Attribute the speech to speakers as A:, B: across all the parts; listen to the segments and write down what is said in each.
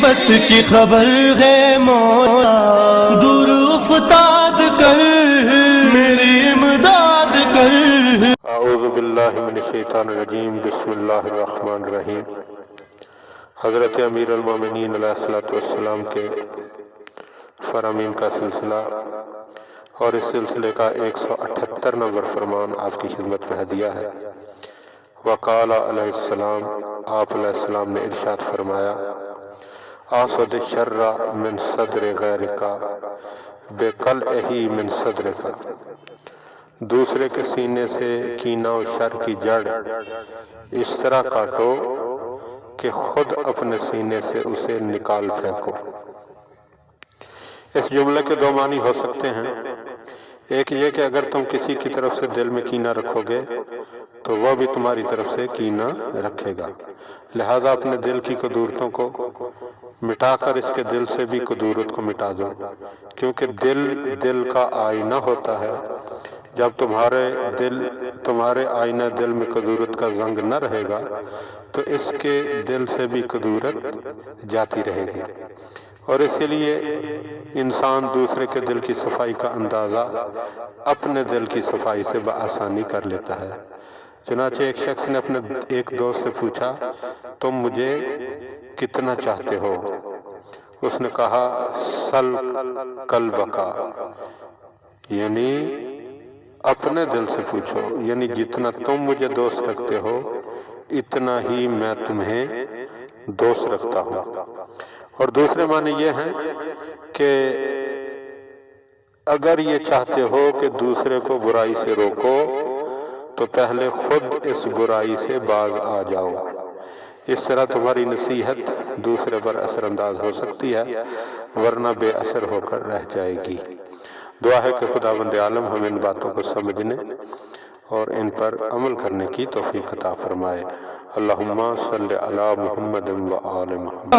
A: مصیبت کی خبر ہے مولا، دور افتاد کر میری امداد کر۔
B: اعوذ باللہ من الشیطان الرجیم، بسم اللہ الرحمن الرحیم۔ حضرت امیر المومنین علیہ الصلوۃ والسلام کے فرامین کا سلسلہ اور اس سلسلے کا 178 نمبر فرمان آپ کی خدمت میں ہدیہ ہے۔ وقال علیہ السلام، آپ علیہ السلام نے ارشاد فرمایا، آصد الشر من صدر غیرک بقلعہ من صدرک، دوسرے کے سینے سے کینہ و شر کی جڑ اس طرح کاٹو کہ خود اپنے سینے سے اسے نکال پھینکو۔ اس جملے کے دو معنی ہو سکتے ہیں۔ ایک یہ کہ اگر تم کسی کی طرف سے دل میں کینہ رکھو گے تو وہ بھی تمہاری طرف سے کینہ رکھے گا، لہذا اپنے دل کی کدورتوں کو مٹا کر اس کے دل سے بھی کدورت کو مٹا دو، کیونکہ دل کا آئینہ ہوتا ہے۔ جب تمہارے آئینہ دل میں کدورت کا زنگ نہ رہے گا تو اس کے دل سے بھی کدورت جاتی رہے گی، اور اسی لیے انسان دوسرے کے دل کی صفائی کا اندازہ اپنے دل کی صفائی سے بآسانی کر لیتا ہے۔ چنانچہ ایک شخص نے اپنے ایک دوست سے پوچھا، تم مجھے کتنا چاہتے ہو؟ اس نے کہا، سل قلبکا، یعنی اپنے دل سے پوچھو، یعنی جتنا تم مجھے دوست رکھتے ہو اتنا ہی میں تمہیں دوست رکھتا ہوں۔ اور دوسرے معنی یہ ہیں کہ اگر یہ چاہتے ہو کہ دوسرے کو برائی سے روکو تو پہلے خود اس برائی سے باز آ جاؤ، اس طرح تمہاری نصیحت دوسرے پر اثر انداز ہو سکتی ہے، ورنہ بے اثر ہو کر رہ جائے گی۔ دعا ہے کہ خداوند عالم ہم ان باتوں کو سمجھنے اور ان پر عمل کرنے کی توفیق عطا فرمائے۔ اللہم صلی علی محمد و آل محمد۔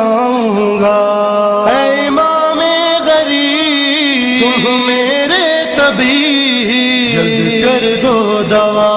A: اے امام غریب، تم میرے طبیب، جلد کر دو دوا